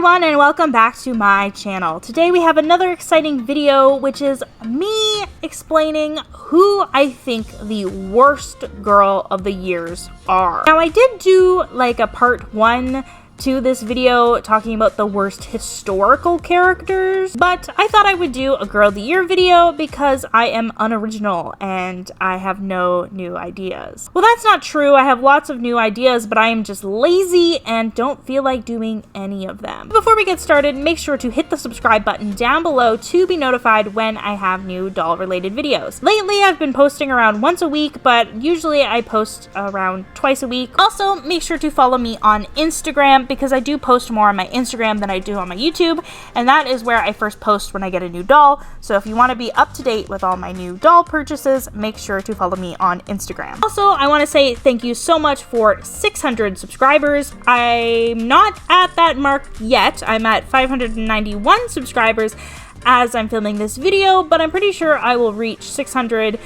everyone, and welcome back to my channel. Today we have another exciting video, which is me explaining who I think the worst girl of the years are. Now, I did do like a part 1 to this video talking about the worst historical characters, but I thought I would do a girl of the year video because I am unoriginal and I have no new ideas. Well, that's not true. I have lots of new ideas, but I am just lazy and don't feel like doing any of them. Before we get started, make sure to hit the subscribe button down below to be notified when I have new doll related videos. Lately, I've been posting around once a week, but usually I post around twice a week. Also, make sure to follow me on Instagram, because I do post more on my Instagram than I do on my YouTube, and that is where I first post when I get a new doll. So if you want to be up to date with all my new doll purchases, make sure to follow me on Instagram. Also, I want to say thank you so much for 600 subscribers. I'm not at that mark yet. I'm at 591 subscribers as I'm filming this video, but I'm pretty sure I will reach 600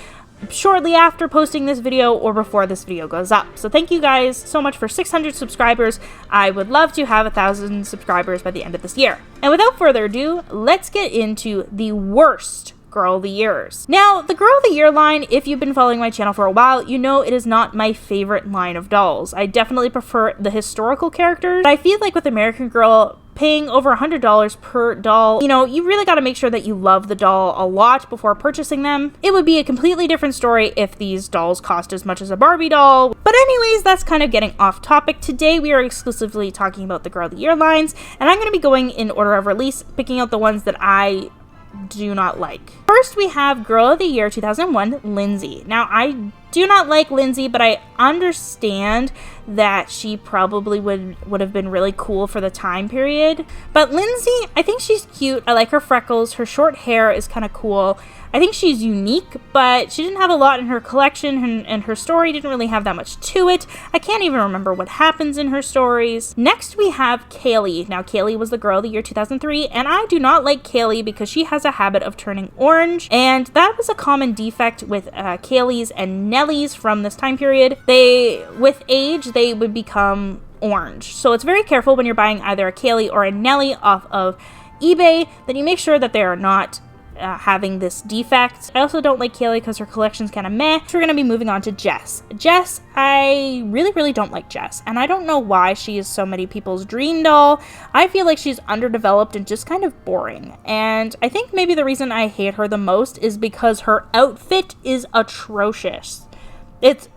shortly after posting this video or before this video goes up. So thank you guys so much for 600 subscribers. I would love to have 1,000 subscribers by the end of this year. And without further ado, let's get into the worst girl of the years. Now, the girl of the year line, if you've been following my channel for a while, you know it is not my favorite line of dolls. I definitely prefer the historical characters, but I feel like with American Girl, paying over $100 per doll, you know, you really got to make sure that you love the doll a lot before purchasing them. It would be a completely different story if these dolls cost as much as a Barbie doll. But anyways, that's kind of getting off topic. Today we are exclusively talking about the girl of the year lines, and I'm going to be going in order of release, picking out the ones that I do not like. First, we have Girl of the Year 2001, Lindsay. Now, I do not like Lindsay, but I understand that she probably would have been really cool for the time period. But Lindsay, I think she's cute. I like her freckles. Her short hair is kind of cool. I think she's unique, but she didn't have a lot in her collection, and her story didn't really have that much to it. I can't even remember what happens in her stories. Next, we have Kaylee. Now, Kaylee was the Girl of the Year 2003, and I do not like Kaylee because she has a habit of turning orange, and that was a common defect with Kaylee's and Nellie's from this time period. With age, they would become orange. So it's very careful when you're buying either a Kaylee or a Nellie off of eBay that you make sure that they are not having this defect. I also don't like Kaylee because her collection's kind of meh. So we're going to be moving on to Jess. Jess, I really don't like Jess, and I don't know why she is so many people's dream doll. I feel like she's underdeveloped and just kind of boring, and I think maybe the reason I hate her the most is because her outfit is atrocious. It's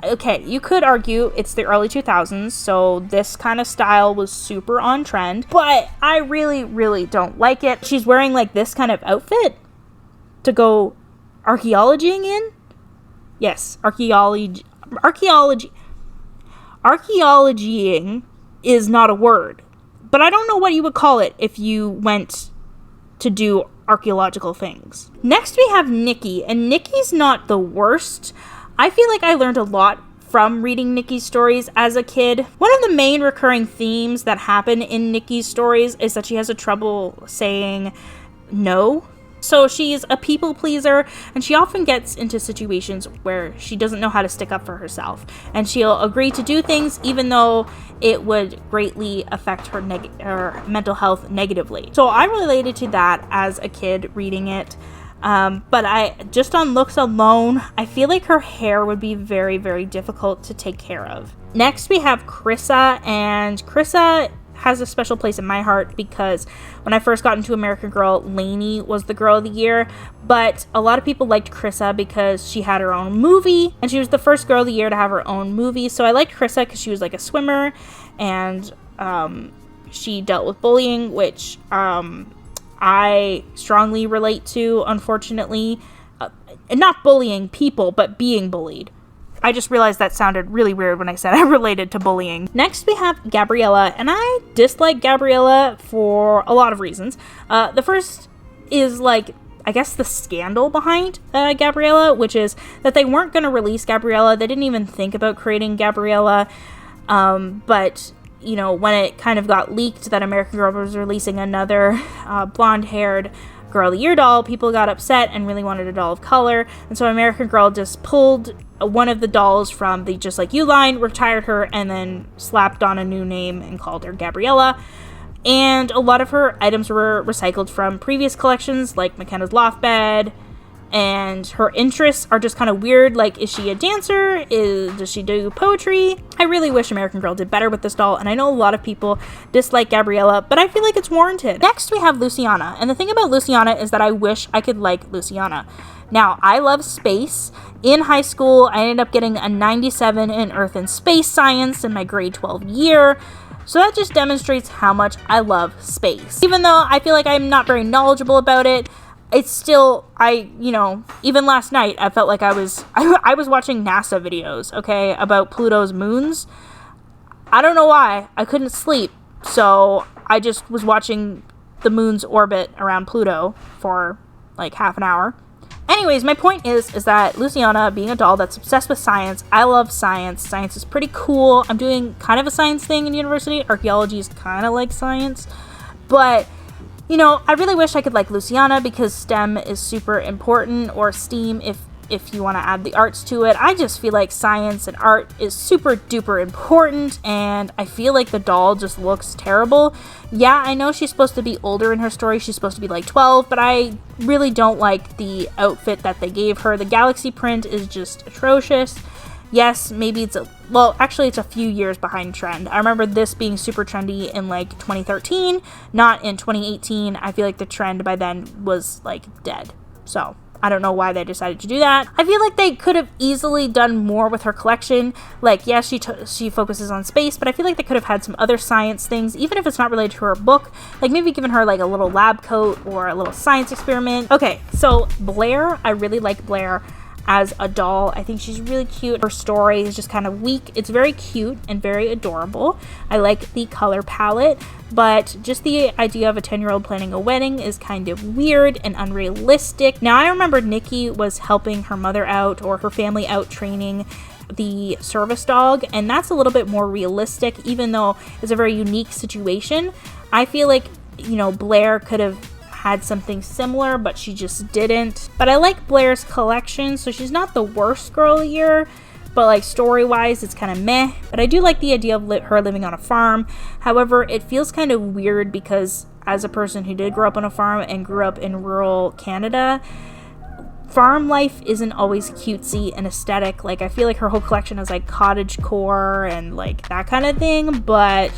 okay, you could argue it's the early 2000s, so this kind of style was super on trend, but I really don't like it. She's wearing like this kind of outfit to go archaeologying in. Yes, archaeologying is not a word, but I don't know what you would call it if you went to do archaeological things. Next, we have Nikki, and Nikki's not the worst. I feel like I learned a lot from reading Nikki's stories as a kid. One of the main recurring themes that happen in Nikki's stories is that she has a trouble saying no. So she's a people pleaser, and she often gets into situations where she doesn't know how to stick up for herself, and she'll agree to do things even though it would greatly affect her mental health negatively. So I related to that as a kid reading it. But I just on looks alone, I feel like her hair would be very difficult to take care of. Next, we have Krissa, and Krissa has a special place in my heart because when I first got into American Girl, Lainey was the Girl of the Year, but a lot of people liked Krissa because she had her own movie, and she was the first Girl of the Year to have her own movie. So I liked Krissa because she was like a swimmer, and she dealt with bullying, which I strongly relate to, unfortunately. Not bullying people, but being bullied. I just realized that sounded really weird when I said I related to bullying. Next, we have Gabriella, and I dislike Gabriella for a lot of reasons. The first is, like, I guess the scandal behind Gabriella, which is that they weren't going to release Gabriella. They didn't even think about creating Gabriella, but you know, when it kind of got leaked that American Girl was releasing another blonde-haired Girl of the Year doll, people got upset and really wanted a doll of color, and so American Girl just pulled one of the dolls from the Just Like You line, retired her, and then slapped on a new name and called her Gabriella. And a lot of her items were recycled from previous collections, like McKenna's loft bed. And her interests are just kind of weird. Like, is she a dancer? Does she do poetry? I really wish American Girl did better with this doll, and I know a lot of people dislike Gabriella, but I feel like it's warranted. Next, we have Luciana, and the thing about Luciana is that I wish I could like Luciana. Now, I love space. In high school, I ended up getting a 97 in Earth and Space Science in my grade 12 year. So that just demonstrates how much I love space. Even though I feel like I'm not very knowledgeable about it, it's still, even last night, I felt like I was watching NASA videos, okay, about Pluto's moons. I don't know why. I couldn't sleep, so I just was watching the moon's orbit around Pluto for like half an hour. Anyways, my point is that Luciana, being a doll that's obsessed with science, I love science. Science is pretty cool. I'm doing kind of a science thing in university. Archaeology is kind of like science, but I really wish I could like Luciana because STEM is super important, or STEAM if you want to add the arts to it. I just feel like science and art is super duper important, and I feel like the doll just looks terrible. Yeah, I know she's supposed to be older in her story. She's supposed to be like 12, but I really don't like the outfit that they gave her. The galaxy print is just atrocious. Yes, maybe it's a few years behind trend. I remember this being super trendy in like 2013, not in 2018. I feel like the trend by then was like dead. So I don't know why they decided to do that. I feel like they could have easily done more with her collection. Like, yes, she focuses on space, but I feel like they could have had some other science things, even if it's not related to her book. Like maybe given her like a little lab coat or a little science experiment. Okay, so Blair, I really like Blair as a doll. I think she's really cute. Her story is just kind of weak. It's very cute and very adorable. I like the color palette, but just the idea of a 10-year-old planning a wedding is kind of weird and unrealistic. Now, I remember Nikki was helping her mother out, or her family out, training the service dog, and that's a little bit more realistic, even though it's a very unique situation. I feel like, Blair could have had something similar, but she just didn't. But I like Blair's collection, so she's not the worst girl of the year, but like story-wise, it's kind of meh. But I do like the idea of her living on a farm. However, it feels kind of weird because as a person who did grow up on a farm and grew up in rural Canada, farm life isn't always cutesy and aesthetic. Like, I feel like her whole collection is like cottagecore and like that kind of thing, but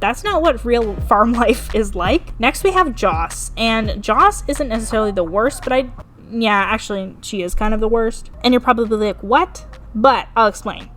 that's not what real farm life is like. Next we have Joss, and Joss isn't necessarily the worst, but actually she is kind of the worst. And you're probably like, what? But I'll explain.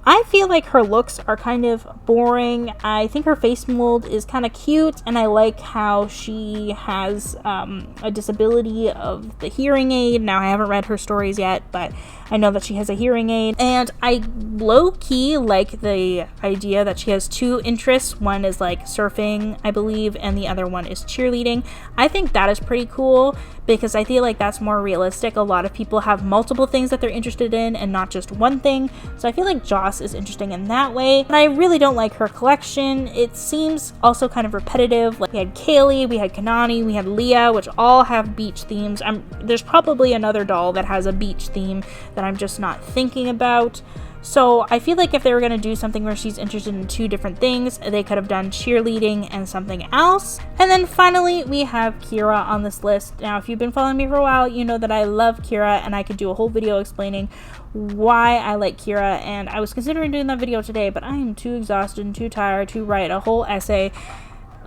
I feel like her looks are kind of boring. I think her face mold is kind of cute, and I like how she has a disability of the hearing aid. Now, I haven't read her stories yet, but I know that she has a hearing aid. And I low-key like the idea that she has two interests. One is like surfing, I believe, and the other one is cheerleading. I think that is pretty cool because I feel like that's more realistic. A lot of people have multiple things that they're interested in and not just one thing. So I feel like Joss is interesting in that way. And I really don't like her collection. It seems also kind of repetitive. Like, we had Kaylee, we had Kanani, we had Leah, which all have beach themes. There's probably another doll that has a beach theme that I'm just not thinking about. So I feel like if they were going to do something where she's interested in two different things, they could have done cheerleading and something else. And then finally, we have Kira on this list. Now, if you've been following me for a while, you know that I love Kira, and I could do a whole video explaining why I like Kira. And I was considering doing that video today, but I am too exhausted and too tired to write a whole essay,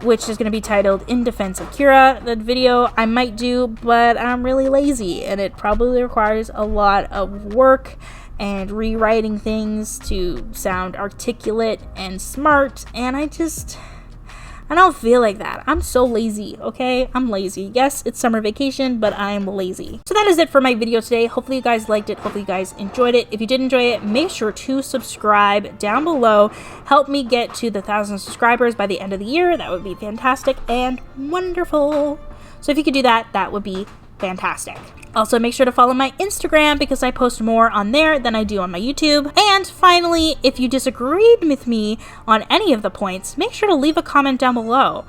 which is going to be titled In Defense of Kira. That video I might do, but I'm really lazy, and it probably requires a lot of work and rewriting things to sound articulate and smart, and I don't feel like that. I'm so lazy, okay? I'm lazy. Yes, it's summer vacation, but I'm lazy. So that is it for my video today. Hopefully you guys liked it. Hopefully you guys enjoyed it. If you did enjoy it, make sure to subscribe down below. Help me get to the 1,000 subscribers by the end of the year. That would be fantastic and wonderful. So if you could do that, that would be fantastic. Also, make sure to follow my Instagram because I post more on there than I do on my YouTube. And finally, if you disagreed with me on any of the points, make sure to leave a comment down below.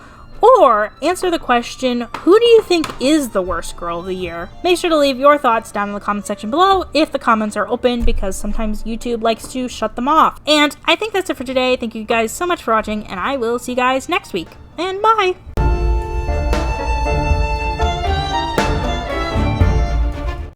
or answer the question, who do you think is the worst girl of the year? Make sure to leave your thoughts down in the comment section below if the comments are open, because sometimes YouTube likes to shut them off. And I think that's it for today. Thank you guys so much for watching, and I will see you guys next week. And bye!